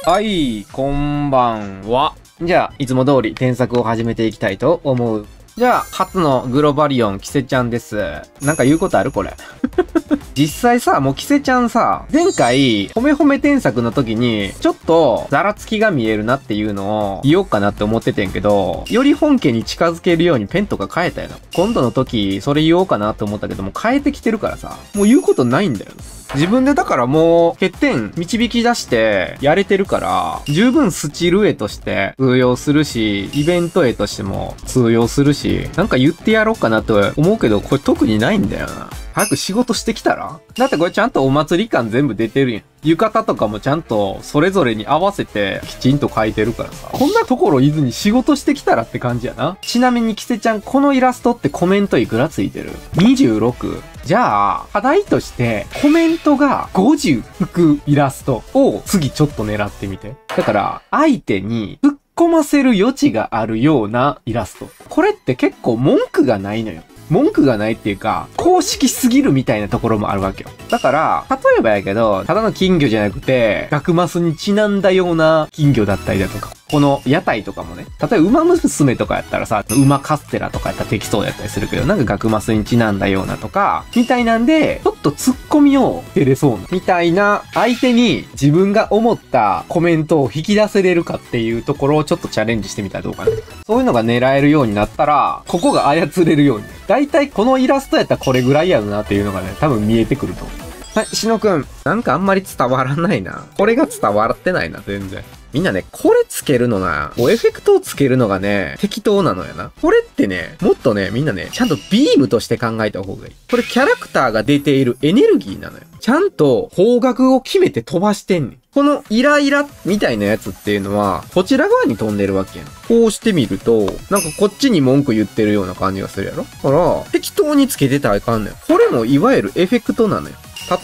はい、こんばんは。じゃあ、いつも通り添削を始めていきたいと思う。じゃあ、初のグロバリオン、キセちゃんです。なんか言うことあるこれ。実際さ、もうキセちゃんさ、前回、褒め褒め添削の時に、ちょっと、ざらつきが見えるなっていうのを、言おうかなって思っててんけど、より本家に近づけるようにペンとか変えたよな。今度の時、それ言おうかなって思ったけども、変えてきてるからさ、もう言うことないんだよ。自分でだからもう、欠点導き出してやれてるから、十分スチル絵として通用するし、イベント絵としても通用するし、なんか言ってやろうかなと思うけど、これ特にないんだよな。早く仕事してきたら？だってこれちゃんとお祭り感全部出てるやん。浴衣とかもちゃんとそれぞれに合わせてきちんと描いてるからさ。こんなところいずに仕事してきたらって感じやな。ちなみにキセちゃんこのイラストってコメントいくらついてる？ 26？ じゃあ、課題としてコメントが50つくイラストを次ちょっと狙ってみて。だから相手に突っ込ませる余地があるようなイラスト。これって結構文句がないのよ。文句がないっていうか、公式すぎるみたいなところもあるわけよ。だから、例えばやけど、ただの金魚じゃなくて、学マスにちなんだような金魚だったりだとか、この屋台とかもね、例えば馬娘とかやったらさ、馬カステラとかやったら適当やったりするけど、なんか学マスにちなんだようなとか、みたいなんで、ちょっと突っ込みを出れそうな、みたいな、相手に自分が思ったコメントを引き出せれるかっていうところをちょっとチャレンジしてみたらどうかな。そういうのが狙えるようになったら、ここが操れるように。だいたいこのイラストやったらこれぐらいやろなっていうのがね、多分見えてくると思う。はい、しのくん。なんかあんまり伝わらないな。これが伝わってないな、全然。みんなね、これつけるのな、エフェクトをつけるのがね、適当なのよな。これってね、もっとね、みんなね、ちゃんとビームとして考えた方がいい。これキャラクターが出ているエネルギーなのよ。ちゃんと方角を決めて飛ばしてんねん。このイライラみたいなやつっていうのは、こちら側に飛んでるわけやん。こうしてみると、なんかこっちに文句言ってるような感じがするやろ？だから、適当につけてたらあかんのよ。これもいわゆるエフェクトなのよ。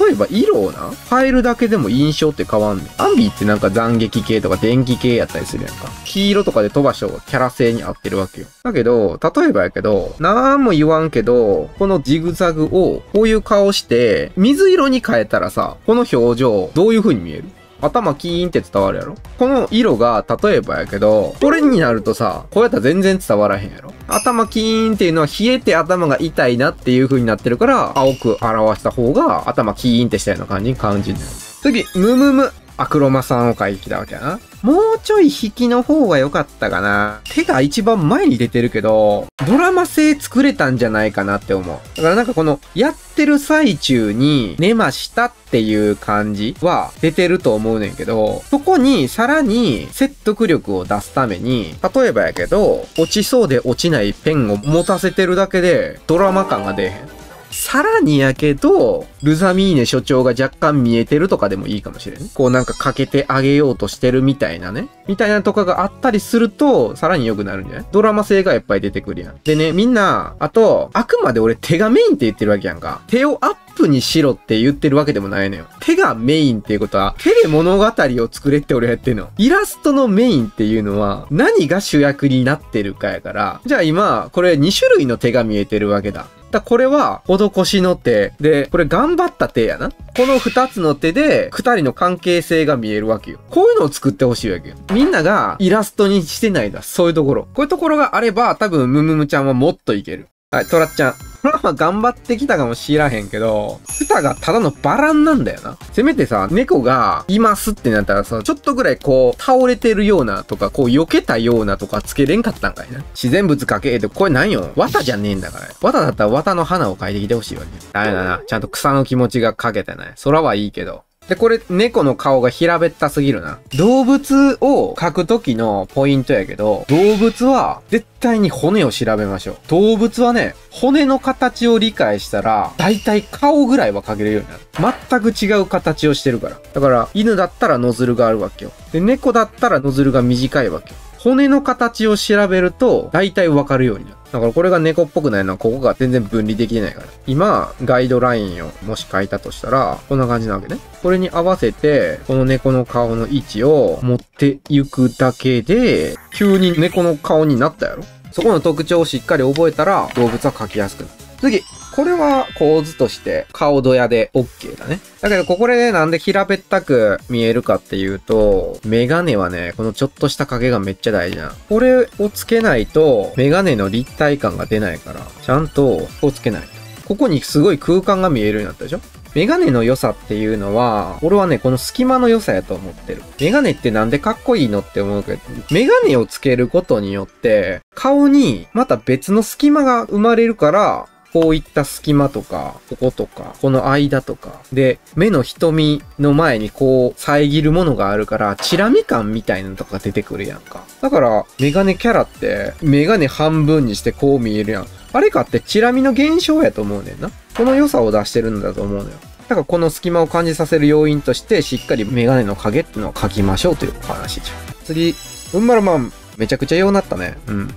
例えば色をな、変えるだけでも印象って変わんねん。アンビってなんか斬撃系とか電気系やったりするやんか。黄色とかで飛ばした方がキャラ性に合ってるわけよ。だけど、例えばやけど、なんも言わんけど、このジグザグをこういう顔して、水色に変えたらさ、この表情、どういう風に見える？頭キーンって伝わるやろ？この色が、例えばやけど、これになるとさ、こうやったら全然伝わらへんやろ？頭キーンっていうのは冷えて頭が痛いなっていう風になってるから、青く表した方が頭キーンってしたような感じに感じる。次、ムムム。アクロマさんを描いてきたわけやな。もうちょい引きの方が良かったかな。手が一番前に出てるけど、ドラマ性作れたんじゃないかなって思う。だからなんかこの、やってる最中に寝ましたっていう感じは出てると思うねんけど、そこにさらに説得力を出すために、例えばやけど、落ちそうで落ちないペンを持たせてるだけでドラマ感が出えへん。さらにやけど、ルザミーネ所長が若干見えてるとかでもいいかもしれん。こうなんかかけてあげようとしてるみたいなね。みたいなとかがあったりすると、さらに良くなるんじゃない？ドラマ性がやっぱり出てくるやん。でね、みんな、あと、あくまで俺手がメインって言ってるわけやんか。手をアップにしろって言ってるわけでもないのよ。手がメインっていうことは、手で物語を作れって俺やってんの。イラストのメインっていうのは、何が主役になってるかやから、じゃあ今、これ2種類の手が見えてるわけだ。これは、施しの手。で、これ頑張った手やな。この2つの手で、2人の関係性が見えるわけよ。こういうのを作ってほしいわけよ。みんながイラストにしてないだ。そういうところ。こういうところがあれば、多分、ムムムちゃんはもっといける。はい、トラッちゃん。トラは頑張ってきたかもしらへんけど、歌がただのバランなんだよな。せめてさ、猫がいますってなったらさ、ちょっとぐらいこう、倒れてるようなとか、こう、避けたようなとかつけれんかったんかいな。自然物かけって、これなんよ。綿じゃねえんだから。綿だったら綿の花を描いてきてほしいわけ。ダメだな。ちゃんと草の気持ちが描けてない。空はいいけど。で、これ、猫の顔が平べったすぎるな。動物を描くときのポイントやけど、動物は絶対に骨を調べましょう。動物はね、骨の形を理解したら、だいたい顔ぐらいは描けるようになる。全く違う形をしてるから。だから、犬だったらノズルがあるわけよ。で、猫だったらノズルが短いわけよ。骨の形を調べると、だいたいわかるようになる。だからこれが猫っぽくないのはここが全然分離できてないから。今、ガイドラインをもし書いたとしたら、こんな感じなわけね。これに合わせて、この猫の顔の位置を持っていくだけで、急に猫の顔になったやろ？そこの特徴をしっかり覚えたら、動物は描きやすくなる。次、これは構図として顔ドヤで OK だね。だけどここでね、なんで平べったく見えるかっていうと、メガネはね、このちょっとした影がめっちゃ大事なの。これをつけないと、メガネの立体感が出ないから、ちゃんとここをつけないと。ここにすごい空間が見えるようになったでしょ？メガネの良さっていうのは、俺はね、この隙間の良さやと思ってる。メガネってなんでかっこいいのって思うけど、メガネをつけることによって、顔にまた別の隙間が生まれるから、こういった隙間とか、こことか、この間とか、で、目の瞳の前にこう、遮るものがあるから、チラ見感みたいなのとか出てくるやんか。だから、メガネキャラって、メガネ半分にしてこう見えるやん。あれかってチラ見の現象やと思うねんな。この良さを出してるんだと思うのよ。だからこの隙間を感じさせる要因として、しっかりメガネの影っていうのを描きましょうという話じゃん。次、うんまるまん、めちゃくちゃようなったね。うん。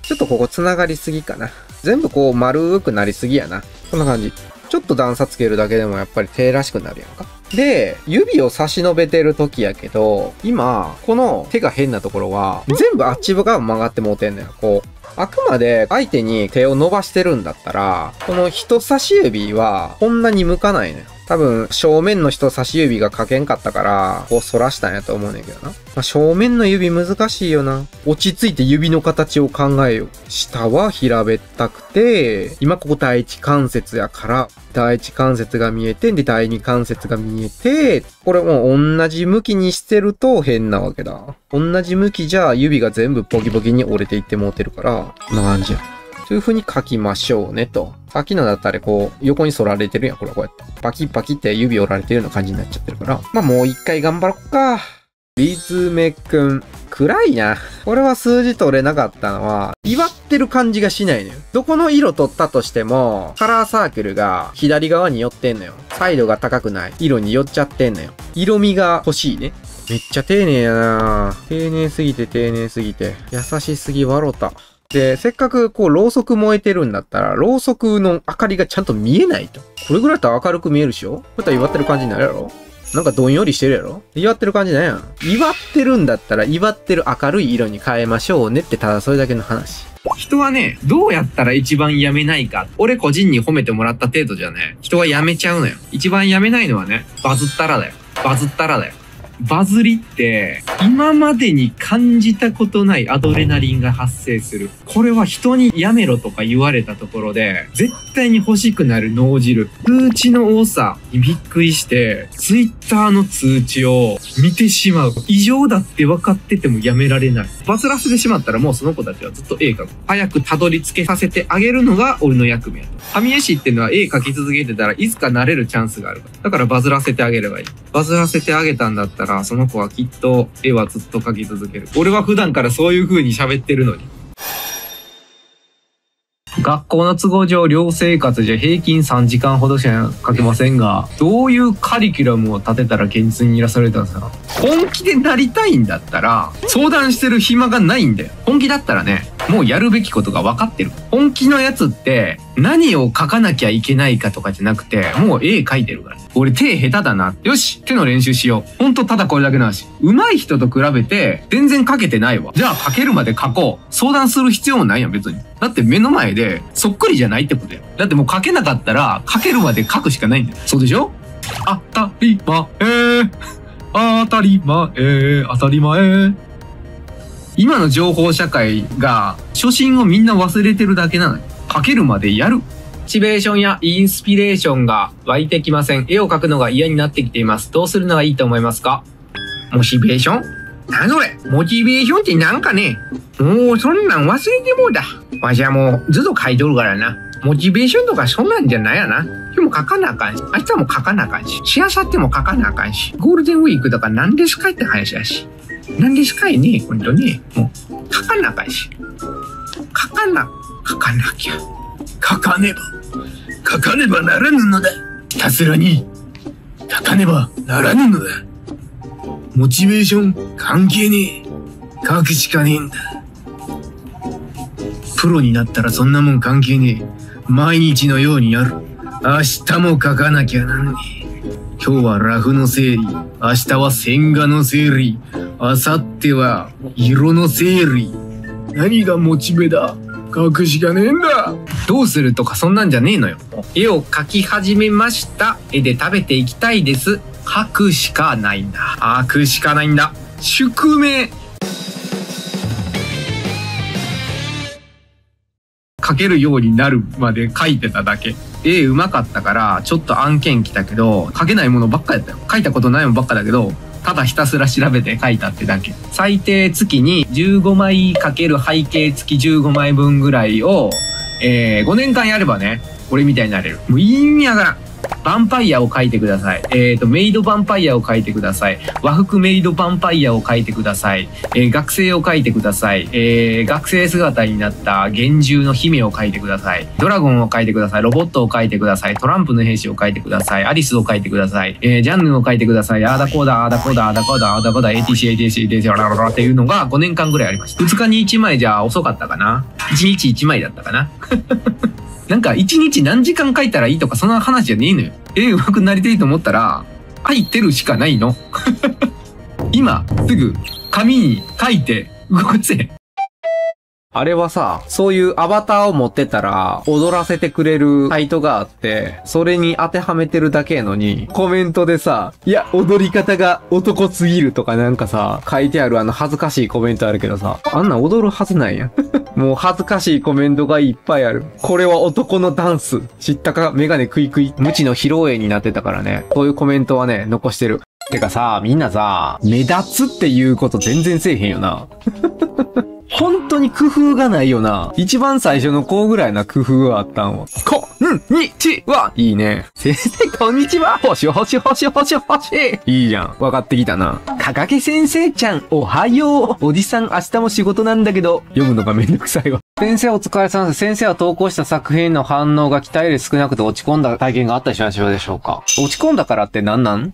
ちょっとここ繋がりすぎかな。全部こう丸くなりすぎやな。こんな感じ。ちょっと段差つけるだけでもやっぱり手らしくなるやんか。で、指を差し伸べてる時やけど、今、この手が変なところは、全部あっち側曲がってもうてんのよ。こう。あくまで相手に手を伸ばしてるんだったら、この人差し指はこんなに向かないのよ。多分、正面の人差し指が書けんかったから、こう反らしたんやと思うねんけどな。まあ、正面の指難しいよな。落ち着いて指の形を考えよう。下は平べったくて、今ここ第一関節やから、第一関節が見えて、で、第二関節が見えて、これもう同じ向きにしてると変なわけだ。同じ向きじゃ指が全部ボキボキに折れていってもうてるから、こんな感じや。そういう風に書きましょうねと。さっきのだったらこう、横に反られてるやん。これこうやって。パキパキって指折られてるような感じになっちゃってるから。まあもう一回頑張ろっか。リズメくん。暗いな。これは数字取れなかったのは、祝ってる感じがしないのよ。どこの色取ったとしても、カラーサークルが左側に寄ってんのよ。サイドが高くない色に寄っちゃってんのよ。色味が欲しいね。めっちゃ丁寧やな。丁寧すぎて丁寧すぎて。優しすぎ笑った。で、せっかくこう、ろうそく燃えてるんだったら、ろうそくの明かりがちゃんと見えないと。これぐらいだったら明るく見えるっしょ？こうやったら祝ってる感じになるやろ？なんかどんよりしてるやろ？祝ってる感じなんやん。祝ってるんだったら、祝ってる明るい色に変えましょうねって、ただそれだけの話。人はね、どうやったら一番やめないか。俺個人に褒めてもらった程度じゃね、人はやめちゃうのよ。一番やめないのはね、バズったらだよ。バズったらだよ。バズりって今までに感じたことないアドレナリンが発生する。これは人にやめろとか言われたところで絶対に欲しくなる脳汁。通知の多さにびっくりしてツイッターの通知を見てしまう。異常だって分かっててもやめられない。バズらせてしまったらもうその子たちはずっと絵描く。早くたどり着けさせてあげるのが俺の役目やと。神絵師っていうのは絵描き続けてたらいつか慣れるチャンスがあるから。だからバズらせてあげればいい。バズらせてあげたんだったらその子はきっと絵はずっと描き続ける。俺は普段からそういう風に喋ってるのに。学校の都合上寮生活じゃ平均3時間ほどしかかけませんが、どういうカリキュラムを立てたら現実にいらされたんですか？本気でなりたいんだったら相談してる暇がないんだよ。本気だったらね、もうやるべきことが分かってる。本気のやつって何を書かなきゃいけないかとかじゃなくて、もう絵描いてるから。俺手下手だな。よし、手の練習しよう。ほんとただこれだけの話。上手い人と比べて全然描けてないわ。じゃあ描けるまで描こう。相談する必要もないやん、別に。だって目の前でそっくりじゃないってことや。だってもう描けなかったら描けるまで描くしかないんだよ。そうでしょ？当たり前。当たり前。当たり前。今の情報社会が初心をみんな忘れてるだけなのよ。描けるまでやる。モチベーションやインスピレーションが湧いてきません。絵を描くのが嫌になってきています。どうするのがいいと思いますか？モチベーション？なんそれ？モチベーションってなんかね、もうそんなん忘れてもうだ。わしはもうずっと書いとるからな。モチベーションとかそんなんじゃないやな。でも書かなあかんし、明日も書かなあかんし、しあさっても書かなあかんし、ゴールデンウィークとか何ですかって話やし。何ですかいね、ほんとね。もう書かなあかんし。書かなきゃ。書かねばならぬのだ。ひたすらに書かねばならぬのだ。モチベーション関係ねえ。書くしかねえんだ。プロになったらそんなもん関係ねえ。毎日のようにやる。明日も書かなきゃなんねえ。今日はラフの整理。明日は線画の整理。明後日は色の整理。何がモチベだ。描くしかねえんだ。どうするとかそんなんじゃねえのよ。絵を描き始めました。絵で食べていきたいです。描くしかないんだ。描くしかないんだ。宿命。描けるようになるまで描いてただけ。絵うまかったからちょっと案件来たけど、描けないものばっかやったよ。描いたことないものばっかだけど、ただひたすら調べて描いたってだけ。最低月に15枚かける背景付き15枚分ぐらいを、5年間やればね、俺みたいになれる。もう意味わからん。ヴァンパイアを描いてください。メイドヴァンパイアを描いてください。和服メイドヴァンパイアを描いてください。学生を描いてください。学生姿になった幻獣の姫を描いてください。ドラゴンを描いてください。ロボットを描いてください。トランプの兵士を描いてください。アリスを描いてください。ジャンヌを描いてください。あーだこーだ、あーだこーだ、あーだこーだ、あーだこーだ、ATC、ATC、ATC、ラララっていうのが5年間ぐらいありました。2日に1枚じゃ遅かったかな。1日1枚だったかな。なんか1日何時間書いたらいいとかそんな話じゃねえのよ。絵上手くなりたいと思ったら、書いてるしかないの。今、すぐ、紙に書いて、動かせ。あれはさ、そういうアバターを持ってたら、踊らせてくれるサイトがあって、それに当てはめてるだけやのに、コメントでさ、いや、踊り方が男すぎるとかなんかさ、書いてある恥ずかしいコメントあるけどさ、あんな踊るはずないやん。もう恥ずかしいコメントがいっぱいある。これは男のダンス。知ったかメガネクイクイ。無知の披露宴になってたからね。そういうコメントはね、残してる。てかさ、みんなさ、目立つっていうこと全然せえへんよな。本当に工夫がないよな。一番最初の子ぐらいな工夫があったんわ。こんにちは。いいね。先生こんにちは。ほしほしほしほしほし。いいじゃん。わかってきたな。かかけ先生ちゃん、おはよう。おじさん明日も仕事なんだけど、読むのがめんどくさいわ。先生お疲れ様です。先生は投稿した作品の反応が期待より少なくて落ち込んだ体験があったりしましょうでしょうか。落ち込んだからって何なん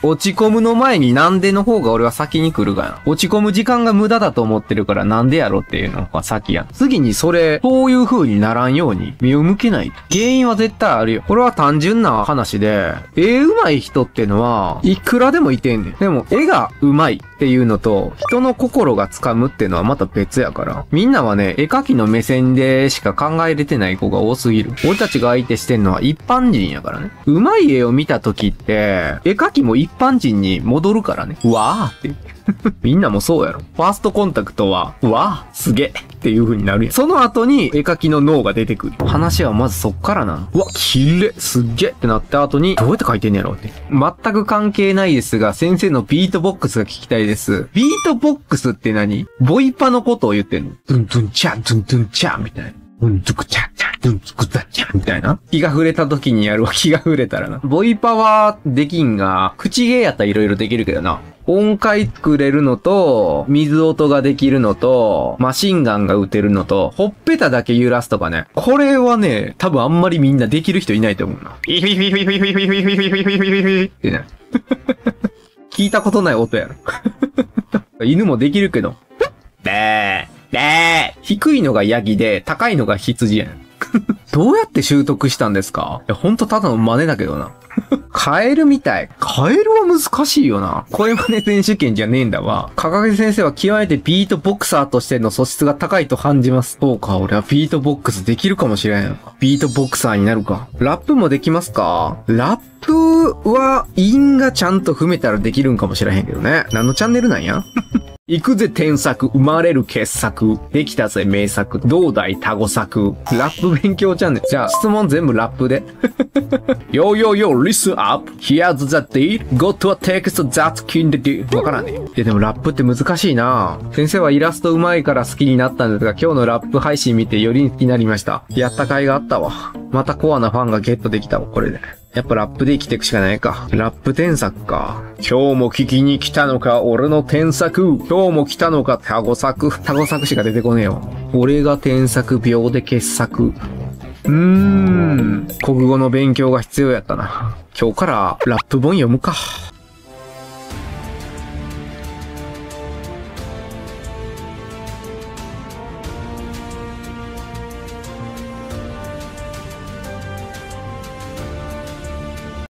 落ち込むの前になんでの方が俺は先に来るがな。落ち込む時間が無駄だと思ってるからなんでやろっていうのが先やん。次にそういう風にならんように目を向けない。原因は絶対あるよ。これは単純な話で、絵上手い人ってのはいくらでもいてんねん。でも絵が上手いっていうのと人の心がつかむっていうのはまた別やから。みんなはね、絵描きの目線でしか考えれてない子が多すぎる。俺たちが相手してんのは一般人やからね。上手い絵を見た時って、絵描きも一般人に戻るからね。うわーって。みんなもそうやろ。ファーストコンタクトは、うわーすげえっていう風になるやん。その後に絵描きの脳が出てくる。話はまずそっからなの。うわ、綺麗すっげえってなった後に、どうやって描いてんねやろって。全く関係ないですが、先生のビートボックスが聞きたいです。ビートボックスって何？ボイパのことを言ってんの？ドゥンドゥンチャンドゥンドゥンチャンみたいな。うんつくちゃんちゃん、うんつくちゃんちゃんみたいな。気が触れた時にやるわ、気が触れたらな。ボイパはできんが、口芸やったら色々できるけどな。音階作れるのと、水音ができるのと、マシンガンが撃てるのと、ほっぺただけ揺らすとかね。これはね、多分あんまりみんなできる人いないと思うな。ってね。聞いたことない音やろ。犬もできるけど。低いのがヤギで、高いのが羊やん。どうやって習得したんですか？いや、ほんとただの真似だけどな。カエルみたい。カエルは難しいよな。声真似選手権じゃねえんだわ。かかげ先生は極めてビートボクサーとしての素質が高いと感じます。そうか、俺はビートボックスできるかもしれん。ビートボクサーになるか。ラップもできますか？ラップは、韻がちゃんと踏めたらできるんかもしれへんけどね。何のチャンネルなんや？行くぜ添削、生まれる傑作。できたぜ名作、同代多語作。ラップ勉強チャンネル。じゃあ質問全部ラップで。Yo yo yo, listen up. Here's the deal. Go to a text that's king the deal. わからんね。いやでもラップって難しいな。先生はイラスト上手いから好きになったんですが、今日のラップ配信見てより好きになりました。やった甲斐があったわ。またコアなファンがゲットできたわ、これで。やっぱラップで生きていくしかないか。ラップ添削か。今日も聞きに来たのか、俺の添削。今日も来たのか、タゴ作。タゴ作しか出てこねえよ。俺が添削秒で傑作。国語の勉強が必要やったな。今日からラップ本読むか。